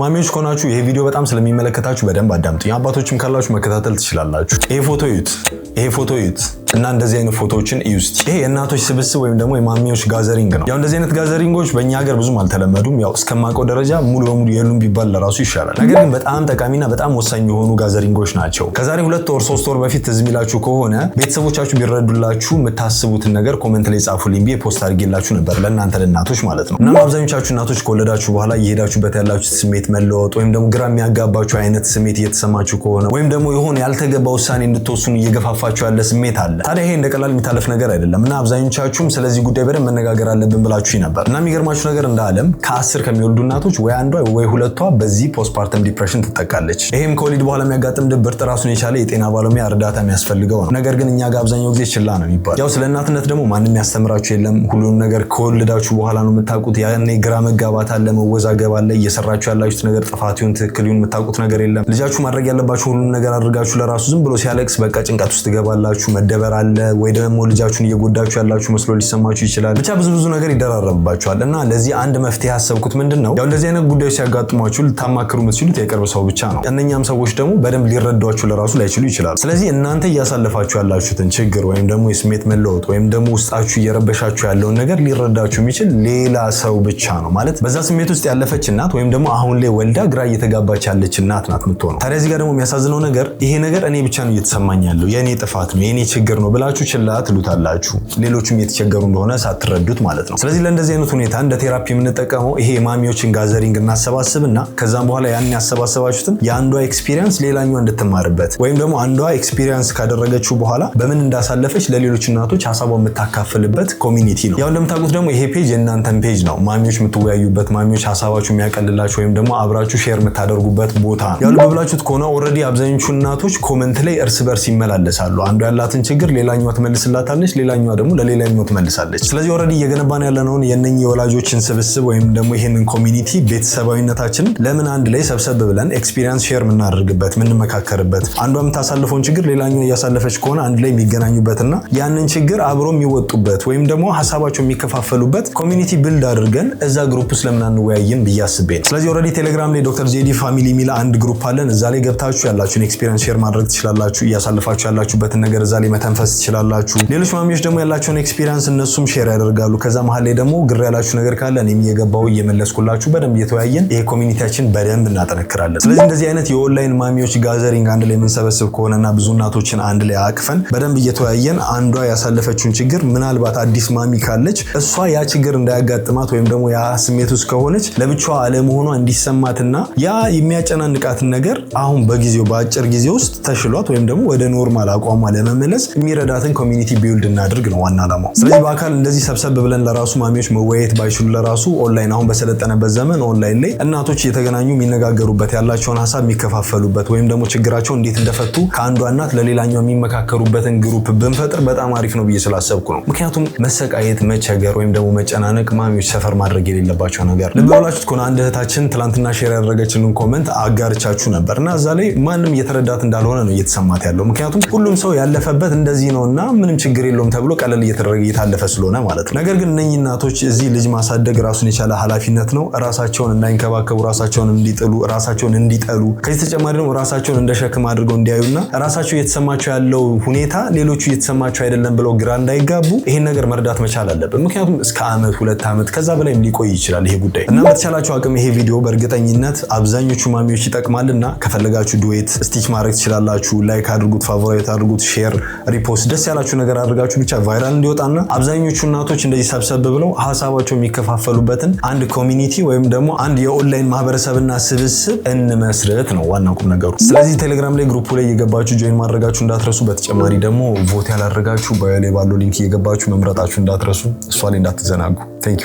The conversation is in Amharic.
ማሚዎች ከሆናችሁ ይሄ ቪዲዮ በጣም ስለሚመለከታችሁ በደንብ አዳምጡኝ። አባቶችም ካላችሁ መከታተል ትችላላችሁ። ይሄ ፎቶ እዩት እና እንደዚህ አይነት ፎቶዎችን እዩ እስቲ። ይሄ የእናቶች ስብስብ ወይም ደግሞ የማሚዎች ጋዘሪንግ ነው። ያው እንደዚህ አይነት ጋዘሪንጎች በእኛ ሀገር ብዙም አልተለመዱም። ያው እስከማውቀው ደረጃ ሙሉ በሙሉ የሉም ቢባል ለራሱ ይሻላል። ነገር ግን በጣም ጠቃሚና በጣም ወሳኝ የሆኑ ጋዘሪንጎች ናቸው። ከዛሬ 2 ወር 3 ወር በፊት ትዝ የሚላችሁ ከሆነ ቤተሰቦቻችሁ ቢረዱላችሁ የምታስቡትን ነገር ኮሜንት ላይ ጻፉልኝ ብዬ ፖስት አድርጌላችሁ ነበር፣ ለእናንተ ለእናቶች ማለት ነው። እና አብዛኞቻችሁ እናቶች ከወለዳችሁ በኋላ እየሄዳችሁበት ያላችሁት ስሜት መለወጥ ወይም ደግሞ ግራ የሚያጋባችሁ አይነት ስሜት እየተሰማችሁ ከሆነ ወይም ደግሞ የሆነ ያልተገባ ውሳኔ እንድትወስኑ እየገፋፋችሁ ያለ ስሜት አለ። ታዲያ ይሄ እንደቀላል የሚታለፍ ነገር አይደለም እና አብዛኞቻችሁም ስለዚህ ጉዳይ በደንብ መነጋገር አለብን ብላችሁ ነበር። እና የሚገርማችሁ ነገር እንደ ዓለም ከ10 ከሚወልዱ እናቶች ወይ አንዷ ወይ ሁለቷ በዚህ ፖስትፓርተም ዲፕሬሽን ትጠቃለች። ይሄም ከወሊድ በኋላ የሚያጋጥም ድብርት ራሱን የቻለ የጤና ባለሙያ እርዳታ የሚያስፈልገው ነው። ነገር ግን እኛ ጋር አብዛኛው ጊዜ ችላ ነው የሚባል። ያው ስለ እናትነት ደግሞ ማንም ያስተምራችሁ የለም። ሁሉም ነገር ከወለዳችሁ በኋላ ነው የምታውቁት። ያኔ ግራ መጋባት አለ፣ መወዛገብ አለ። እየሰራችሁ ያላችሁት ነገር ጥፋት ይሁን ትክክል ይሁን የምታውቁት ነገር የለም። ልጃችሁ ማድረግ ያለባችሁ ሁሉም ነገር አድርጋችሁ ለራሱ ዝም ብሎ ሲያለቅስ በቃ ጭንቀት ውስጥ ትገባላችሁ። መደበር አለ ወይ ደግሞ ልጃችሁን እየጎዳችሁ ያላችሁ መስሎ ሊሰማችሁ ይችላል። ብቻ ብዙ ነገር ይደራረብባችኋል። እና ለዚህ አንድ መፍትሄ ያሰብኩት ምንድነው፣ ያው እንደዚህ አይነት ጉዳዮች ሲያጋጥሟችሁ ልታማክሩ የምትችሉት የቅርብ ሰው ብቻ ነው። እነኛም ሰዎች ደግሞ በደንብ ሊረዷችሁ ለራሱ ላይችሉ ይችላሉ። ስለዚህ እናንተ እያሳለፋችሁ ያላችሁትን ችግር ወይም ደግሞ የስሜት መለወጥ ወይም ደግሞ ውስጣችሁ እየረበሻችሁ ያለውን ነገር ሊረዳችሁ የሚችል ሌላ ሰው ብቻ ነው። ማለት በዛ ስሜት ውስጥ ያለፈች እናት ወይም ደግሞ አሁን ላይ ወልዳ ግራ እየተጋባች ያለች እናት ናት የምትሆነው። ታዲያ እዚህ ጋር ደግሞ የሚያሳዝነው ነገር ይሄ ነገር እኔ ብቻ ነው እየተሰማኝ ያለው፣ የኔ ጥፋት ነው፣ የኔ ችግር ነው ብላችሁ ችላ ትሉታላችሁ። ሌሎችም እየተቸገሩ እንደሆነ ሳትረዱት ማለት ነው። ስለዚህ ለእንደዚህ አይነት ሁኔታ እንደ ቴራፒ የምንጠቀመው ይሄ የማሚዎችን ጋዘሪንግ እናሰባስብና ከዛም በኋላ ያን ያሰባሰባችሁትን የአንዷ ኤክስፒሪየንስ ሌላኛዋ እንድትማርበት ወይም ደግሞ አንዷ ኤክስፒሪየንስ ካደረገችው በኋላ በምን እንዳሳለፈች ለሌሎች እናቶች ሀሳቧን የምታካፍልበት ኮሚኒቲ ነው። ያው እንደምታውቁት ደግሞ ይሄ ፔጅ የእናንተን ፔጅ ነው። ማሚዎች የምትወያዩበት፣ ማሚዎች ሀሳባችሁ የሚያቀልላችሁ ወይም ደግሞ አብራችሁ ሼር የምታደርጉበት ቦታ። ያው ልብ ብላችሁት ከሆነ ኦልሬዲ አብዛኞቹ እናቶች ኮመንት ላይ እርስ በርስ ይመላለሳሉ። አንዷ ያላትን ችግር ሌላኛዋ ትመልስላታለች፣ ሌላኛዋ ደግሞ ለሌላኛው ትመልሳለች። ስለዚህ ኦልሬዲ እየገነባን ያለነውን የነኚህ የወላጆችን ስብስብ ወይም ደግሞ ይሄንን ኮሚኒቲ ቤተሰባዊነታችንን ለምን አንድ ላይ ሰብሰብ ብለን ኤክስፒሪየንስ ሼር የምናደርግበት የምንመካከርበት፣ አንዷ የምታሳልፈውን ችግር ሌላኛው እያሳለፈች ከሆነ አንድ ላይ የሚገናኙበትና ያንን ችግር አብሮ የሚወጡበት ወይም ደግሞ ሀሳባቸው የሚከፋፈሉበት ኮሚኒቲ ቢልድ አድርገን እዛ ግሩፕ ውስጥ ለምን አንወያይም ብዬ አስቤ ነው። ስለዚህ ኦልሬዲ ቴሌግራም ላይ ዶክተር ጄዲ ፋሚሊ የሚል አንድ ግሩፕ አለን። እዛ ላይ ገብታችሁ ያላችሁን ኤክስፒሪየንስ ሼር ማድረግ ትችላላችሁ። እያሳለፋችሁ ያላችሁበትን ነገር እዛ ላይ መተንፈስ ትችላላችሁ። ሌሎች ማሚዎች ደግሞ ያላቸውን ኤክስፒሪየንስ እነሱም ሼር ያደርጋሉ። ከዛ መሀል ላይ ደግሞ ግር ያላችሁ ነገር ካለ እኔም እየገባው እየመለስኩላችሁ በደንብ እየተወያየን ይሄ ኮሚኒቲያችን በደንብ እናጠነክራለን። ስለዚህ እንደዚህ አይነት የኦንላይን ማሚዎች ጋዘሪንግ አንድ ላይ የምንሰበስብ ከሆነና ብዙ እናቶችን አንድ ላይ አቅፈን በደንብ እየተወያየን አንዷ ያሳለፈችውን ችግር ምናልባት አዲስ ማሚ ካለች እሷ ያ ችግር እንዳያጋጥማት ወይም ደግሞ ያ ስሜት ውስጥ ከሆነች ለብቻዋ አለመሆኗ እንዲሰማትና ያ የሚያጨናንቃትን ነገር አሁን በጊዜው በአጭር ጊዜ ውስጥ ተሽሏት ወይም ደግሞ ወደ ኖርማል አቋሟ ለመመለስ የሚረዳትን ኮሚኒቲ ቢልድ እናድርግ ነው ዋና ዓላማው። ስለዚህ በአካል እንደዚህ ሰብሰብ ብለን ለራሱ ማሚዎች መወያየት ባይችሉ ለራሱ ኦንላይን አሁን በሰለጠነበት ዘመን ኦንላይን ላይ እናቶች እየተገናኙ የሚነጋገሩበት ያላቸውን ሀሳብ የሚከፋፈሉበት ወይም ደግሞ ችግራቸው እንዴት እንደፈቱ ከአንዷ እናት ለሌላኛው የሚመካከሩበትን ግሩፕ ብንፈጥር በጣም አሪፍ ነው ብዬ ስላሰብኩ ነው። ምክንያቱም መሰቃየት፣ መቸገር ወይም ደግሞ መጨናነቅ ማሚዎች ሰፈር ማድረግ የሌለባቸው ነገር። ልብ ብላችሁት ከሆነ አንድ እህታችን ትላንትና ሼር ያደረገችልን ኮመንት አጋርቻችሁ ነበር እና እዛ ላይ ማንም እየተረዳት እንዳልሆነ ነው እየተሰማት ያለው። ምክንያቱም ሁሉም ሰው ያለፈበት እንደዚህ ነውና ምንም ችግር የለውም ተብሎ ቀለል እየተደረገ እየታለፈ ስለሆነ ማለት ነው። ነገር ግን እነኚህ እናቶች እዚህ ልጅ ማሳደግ ራሱን የቻለ ኃላፊነት ነው። ራሳቸውን እንዳይንከባከቡ፣ ራሳቸውን እንዲጥሉ፣ ራሳቸውን እንዲጠሉ፣ ከዚህ ተጨማሪ ደግሞ ራሳቸውን እንደ ሸክም አድርገው እንዲያዩና ራሳቸው እየተሰማቸው ያለው ሁኔታ ሌሎቹ እየተሰማቸው አይደለም ብለው ግራ እንዳይጋቡ ይሄን ነገር መርዳት መቻል አለብን። ምክንያቱም እስከ ዓመት 2 ዓመት ከዛ በላይም ሊቆይ ይችላል ይሄ ጉዳይ እና በተቻላችሁ አቅም ይሄ ቪዲዮ በእርግጠኝነት አብዛኞቹ ማሚዎች ይጠቅማልና ከፈለጋችሁ ዱዌት ስቲች ማድረግ ትችላላችሁ። ላይክ አድርጉት፣ ፋቮራይት አድርጉት፣ ሼር፣ ሪፖስት ደስ ያላችሁ ነገር አድርጋችሁ ብቻ ቫይራል እንዲወጣና አብዛኞቹ እናቶች እንደዚህ ሰብሰብ ብለው ሀሳባቸው የሚከፋፈሉበትን አንድ ኮሚኒቲ ወይም ደግሞ አንድ የኦንላይን ማህበረሰብና ስብስብ እንመስረት ነው ዋናው ቁም ነገሩ። ስለዚህ ቴሌግራም ላይ ግሩፑ ላይ እየገባችሁ ጆይን ማድረጋችሁ እንዳትረሱ። በተጨማሪ ደግሞ ቮት ያላደረጋችሁ ባዮ ላይ ባለው ሊንክ እየገባችሁ መምረጣችሁ እንዳትረሱ። እሷ ላይ እንዳትዘናጉ። ቴንክ ዩ